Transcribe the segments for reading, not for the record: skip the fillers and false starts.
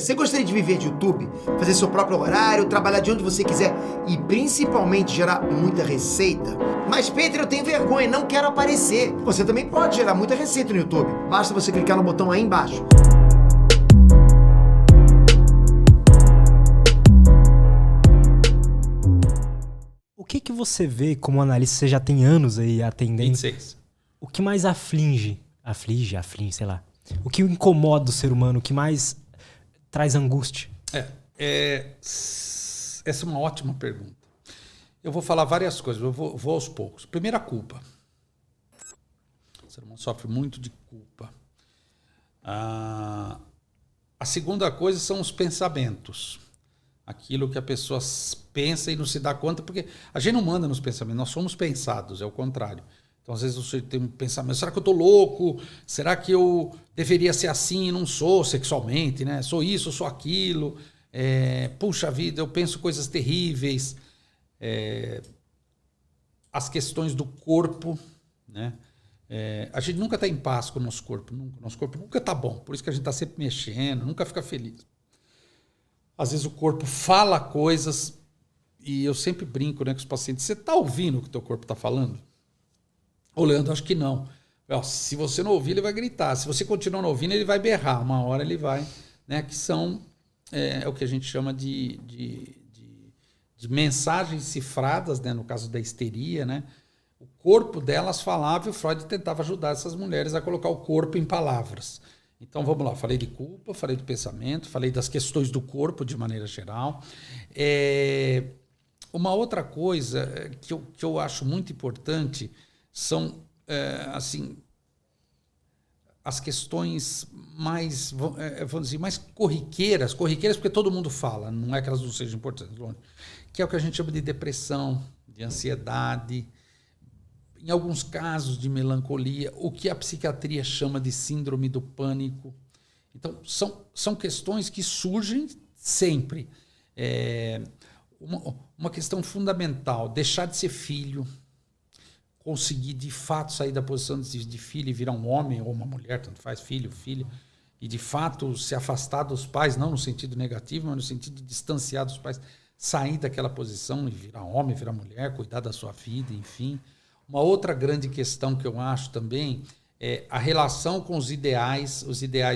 Você gostaria de viver de YouTube, fazer seu próprio horário, trabalhar de onde você quiser e principalmente gerar muita receita? Mas Peter, eu tenho vergonha, não quero aparecer. Você também pode gerar muita receita no YouTube. Basta você clicar no botão aí embaixo. O que você vê como analista, você já tem anos aí atendendo? 26. O que mais aflige, sei lá. O que incomoda o ser humano, o que mais traz angústia? Essa é uma ótima pergunta. Eu vou falar várias coisas, eu vou aos poucos. Primeiro, a culpa. O ser humano sofre muito de culpa. A segunda coisa são os pensamentos. Aquilo que a pessoa pensa e não se dá conta, porque a gente não manda nos pensamentos, nós somos pensados, é o contrário. Então, às vezes, você tem um pensamento, será que eu estou louco? Será que eu deveria ser assim e não sou sexualmente, né? Sou isso, sou aquilo. Puxa vida, eu penso coisas terríveis. As questões do corpo, né? A gente nunca está em paz com o nosso corpo. Nosso corpo nunca está bom, por isso que a gente está sempre mexendo, nunca fica feliz. Às vezes o corpo fala coisas e eu sempre brinco, né, com os pacientes. Você está ouvindo o que o teu corpo está falando? Ô, Leandro, acho que não. Se você não ouvir, ele vai gritar. Se você continuar não ouvindo, ele vai berrar. Uma hora ele vai, né? Que são o que a gente chama de mensagens cifradas, né? No caso da histeria, né? O corpo delas falava e o Freud tentava ajudar essas mulheres a colocar o corpo em palavras. Então, vamos lá. Falei de culpa, falei do pensamento, falei das questões do corpo de maneira geral. Uma outra coisa que eu acho muito importante são, assim, as questões mais, vamos dizer, mais corriqueiras porque todo mundo fala, não é que elas não sejam importantes, longe, que é o que a gente chama de depressão, de ansiedade, em alguns casos de melancolia, o que a psiquiatria chama de síndrome do pânico. Então, são questões que surgem sempre. Uma questão fundamental, deixar de ser filho, conseguir de fato sair da posição de filho e virar um homem ou uma mulher, tanto faz, filho, filha, e de fato se afastar dos pais, não no sentido negativo, mas no sentido de distanciar dos pais, sair daquela posição e virar homem, virar mulher, cuidar da sua vida, enfim. Uma outra grande questão que eu acho também é a relação com os ideais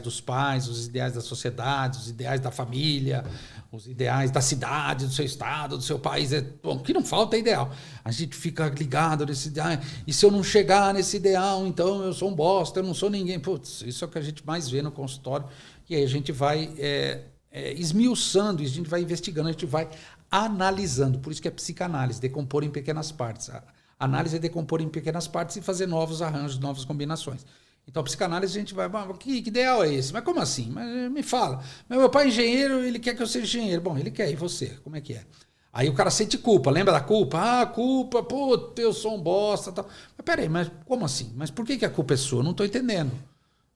dos pais, os ideais da sociedade, os ideais da família, os ideais da cidade, do seu estado, do seu país. Bom, o que não falta é ideal. A gente fica ligado nesse ideal. E se eu não chegar nesse ideal, então eu sou um bosta, eu não sou ninguém. Putz, isso é o que a gente mais vê no consultório. E aí a gente vai esmiuçando, a gente vai investigando, a gente vai analisando. Por isso que é psicanálise, decompor em pequenas partes. A análise é decompor em pequenas partes e fazer novos arranjos, novas combinações. Então, a psicanálise a gente vai... Que ideal é esse? Mas como assim? Mas me fala. Mas meu pai é engenheiro, ele quer que eu seja engenheiro. Bom, ele quer. E você? Como é que é? Aí o cara sente culpa. Lembra da culpa? Culpa. Puta, eu sou um bosta. Tal. Mas peraí, mas como assim? Mas por que a culpa é sua? Eu não estou entendendo.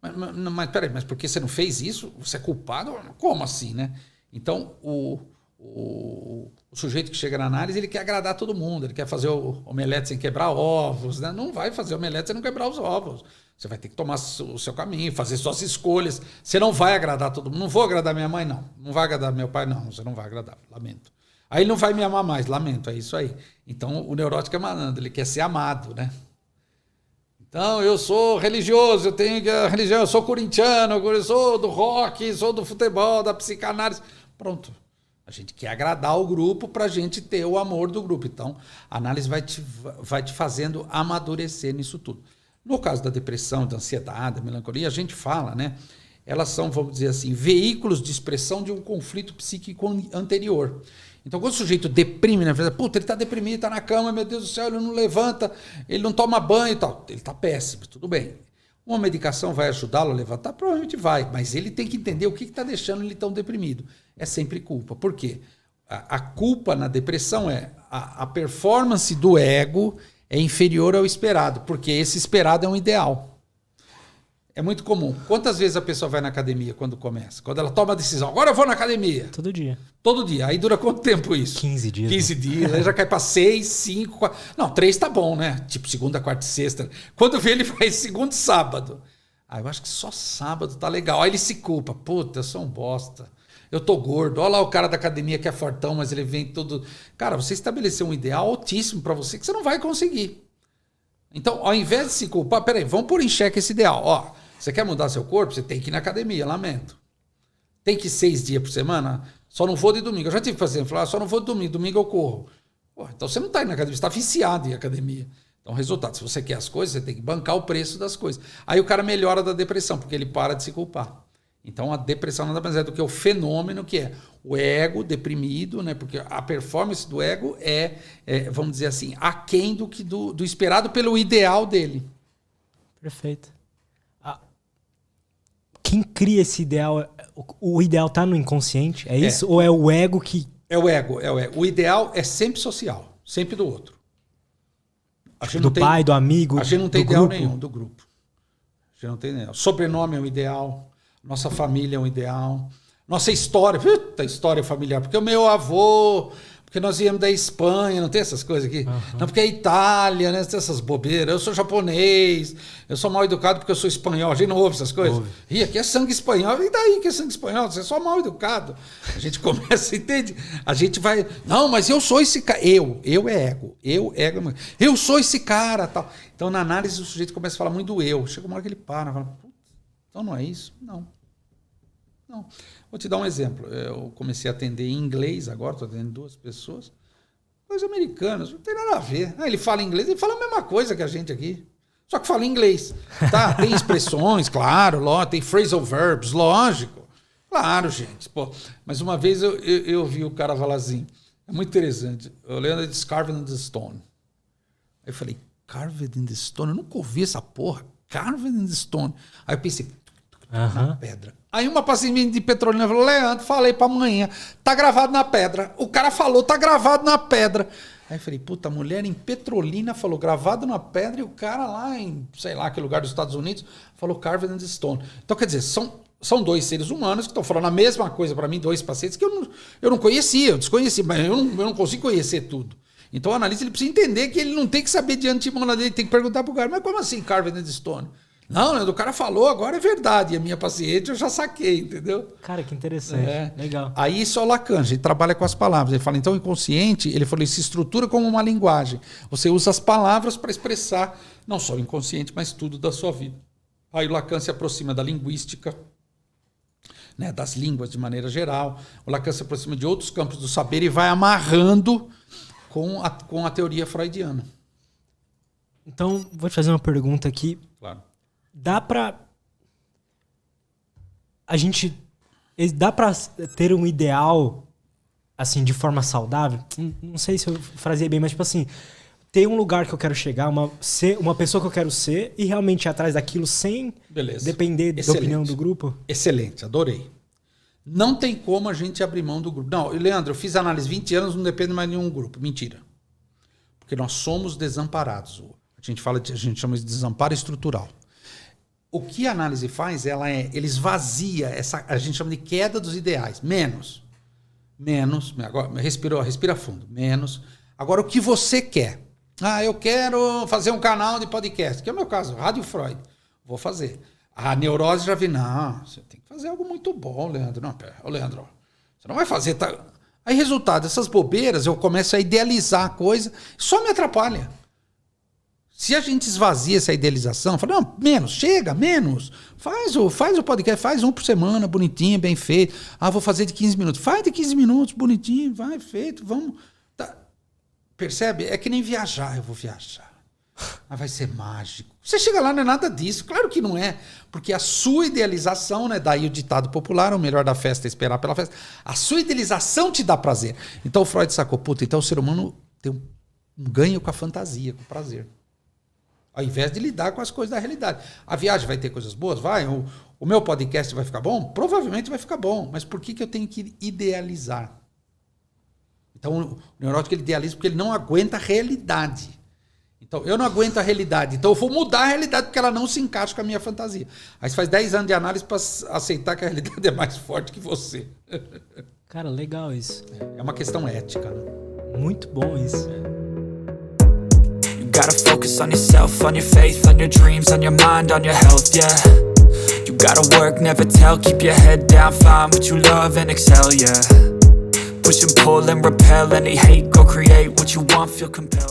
Mas peraí, mas porque você não fez isso? Você é culpado? Como assim, né? Então, o sujeito que chega na análise, ele quer agradar todo mundo. Ele quer fazer o omelete sem quebrar ovos, né? Não vai fazer omelete sem não quebrar os ovos. Você vai ter que tomar o seu caminho, fazer suas escolhas. Você não vai agradar todo mundo. Não vou agradar minha mãe, não. Não vai agradar meu pai, não. Você não vai agradar. Lamento. Aí ele não vai me amar mais. Lamento. É isso aí. Então, o neurótico é malandro. Ele quer ser amado, né? Então, eu sou religioso. Eu tenho a religião. Eu sou corintiano. Eu sou do rock. Sou do futebol, da psicanálise. Pronto. A gente quer agradar o grupo para a gente ter o amor do grupo. Então, a análise vai te fazendo amadurecer nisso tudo. No caso da depressão, da ansiedade, da melancolia, a gente fala, né? Elas são, vamos dizer assim, veículos de expressão de um conflito psíquico anterior. Então, quando o sujeito deprime, né? Puta, ele está deprimido, está na cama, meu Deus do céu, ele não levanta, ele não toma banho e tal. Ele está péssimo, tudo bem. Uma medicação vai ajudá-lo a levantar? Provavelmente vai, mas ele tem que entender o que está deixando ele tão deprimido. É sempre culpa. Por quê? A culpa na depressão é a performance do ego é inferior ao esperado, porque esse esperado é um ideal. É muito comum. Quantas vezes a pessoa vai na academia quando começa? Quando ela toma a decisão, agora eu vou na academia. Todo dia. Todo dia. Aí dura quanto tempo isso? 15 dias. 15 dias. Aí já cai para 6, 5, 4... Não, 3 tá bom, né? Tipo segunda, quarta e sexta. Quando vê, ele faz segundo e sábado. Eu acho que só sábado tá legal. Aí ele se culpa. Puta, eu sou um bosta. Eu tô gordo. Olha lá o cara da academia que é fortão, mas ele vem todo... Cara, você estabeleceu um ideal altíssimo para você que você não vai conseguir. Então, ao invés de se culpar, peraí, vamos pôr em xeque esse ideal. Ó, você quer mudar seu corpo? Você tem que ir na academia, lamento. Tem que ir 6 dias por semana? Só não vou de domingo. Eu já tive paciente falar, só não vou de domingo, domingo eu corro. Pô, então você não está indo na academia, você está viciado em academia. Então, resultado, se você quer as coisas, você tem que bancar o preço das coisas. Aí o cara melhora da depressão, porque ele para de se culpar. Então, a depressão nada mais é do que o fenômeno que é o ego deprimido, né? Porque a performance do ego vamos dizer assim, aquém do esperado pelo ideal dele. Perfeito. Quem cria esse ideal, o ideal está no inconsciente? É isso? Ou é o ego que... É o ego. O ideal é sempre social, sempre do outro. Do pai, do amigo, a gente não tem ideal grupo. nenhum do grupo. A gente não tem ideal. Sobrenome é um ideal. Nossa família é um ideal. Nossa história, puta história familiar. Porque o meu avô, porque nós viemos da Espanha, não tem essas coisas aqui? Uhum. Não, porque é Itália, né? Tem essas bobeiras. Eu sou japonês, eu sou mal educado porque eu sou espanhol. A gente não ouve essas coisas. E aqui é sangue espanhol. E daí que é sangue espanhol? Você é só mal educado. A gente começa, entende? A gente vai... Não, mas eu sou esse cara. Eu é ego. Eu sou esse cara. Tal. Então, na análise, o sujeito começa a falar muito do eu. Chega uma hora que ele para, fala, então não é isso? Não. Vou te dar um exemplo. Eu comecei a atender em inglês agora, estou atendendo 2 pessoas. 2 americanos, não tem nada a ver. Ele fala inglês, ele fala a mesma coisa que a gente aqui. Só que fala inglês. Tá? Tem expressões, claro, tem phrasal verbs, lógico. Claro, gente. Pô. Mas uma vez eu vi o cara falar assim, é muito interessante. O Leandro disse carved in the stone. Aí eu falei, carved in the stone? Eu nunca ouvi essa porra. Carved in the stone. Aí eu pensei, na pedra. Aí uma paciente de Petrolina falou, Leandro, falei pra amanhã, tá gravado na pedra. O cara falou, tá gravado na pedra. Aí eu falei, puta, a mulher em Petrolina falou gravado na pedra e o cara lá em, sei lá, que lugar dos Estados Unidos falou carved in the stone. Então, quer dizer, são 2 seres humanos que estão falando a mesma coisa para mim, 2 pacientes que eu não conhecia, eu desconhecia, mas eu não consigo conhecer tudo. Então o analista ele precisa entender que ele não tem que saber de antemão dele, tem que perguntar pro cara, mas como assim carved in the stone? Não, o cara falou, agora é verdade. E a minha paciente eu já saquei, entendeu? Cara, que interessante. Legal. Aí isso é o Lacan, a gente trabalha com as palavras. Ele fala, então o inconsciente, ele falou, ele se estrutura como uma linguagem. Você usa as palavras para expressar não só o inconsciente, mas tudo da sua vida. Aí o Lacan se aproxima da linguística, né, das línguas de maneira geral. O Lacan se aproxima de outros campos do saber e vai amarrando com a teoria freudiana. Então, vou te fazer uma pergunta aqui. Claro. Dá pra ter um ideal assim de forma saudável? Não sei se eu fraseei bem, mas tipo assim, ter um lugar que eu quero chegar, ser uma pessoa que eu quero ser e realmente ir atrás daquilo sem depender da opinião do grupo? Excelente, adorei. Não tem como a gente abrir mão do grupo. Não, Leandro, eu fiz análise 20 anos, não depende mais de nenhum grupo. Mentira. Porque nós somos desamparados. A gente chama de desamparo estrutural. O que a análise faz, ele esvazia, a gente chama de queda dos ideais. Menos. Agora, respira fundo. Menos. Agora, o que você quer? Eu quero fazer um canal de podcast, que é o meu caso, Rádio Freud. Vou fazer. A neurose já vi, não, você tem que fazer algo muito bom, Leandro. Não, pera, Leandro, você não vai fazer... Tá... Aí, resultado, essas bobeiras, eu começo a idealizar a coisa, só me atrapalha. Se a gente esvazia essa idealização, fala, não, menos. Faz o podcast, faz um por semana, bonitinho, bem feito. Vou fazer de 15 minutos. Faz de 15 minutos, bonitinho, vai, feito, vamos. Tá. Percebe? É que nem viajar, eu vou viajar. Vai ser mágico. Você chega lá, não é nada disso. Claro que não é, porque a sua idealização, né, daí o ditado popular, o melhor da festa é esperar pela festa. A sua idealização te dá prazer. Então o Freud sacou, então o ser humano tem um ganho com a fantasia, com o prazer. Ao invés de lidar com as coisas da realidade. A viagem vai ter coisas boas? Vai. O meu podcast vai ficar bom? Provavelmente vai ficar bom. Mas por que eu tenho que idealizar? Então, o neurótico ele idealiza porque ele não aguenta a realidade. Então, eu não aguento a realidade. Então, eu vou mudar a realidade porque ela não se encaixa com a minha fantasia. Aí você faz 10 anos de análise para aceitar que a realidade é mais forte que você. Cara, legal isso. É uma questão ética, né? Muito bom isso. Gotta focus on yourself, on your faith, on your dreams, on your mind, on your health, yeah. You Gotta work, never tell, keep your head down, find what you love and excel, yeah. Push and pull and repel any hate, go create what you want, feel compelled.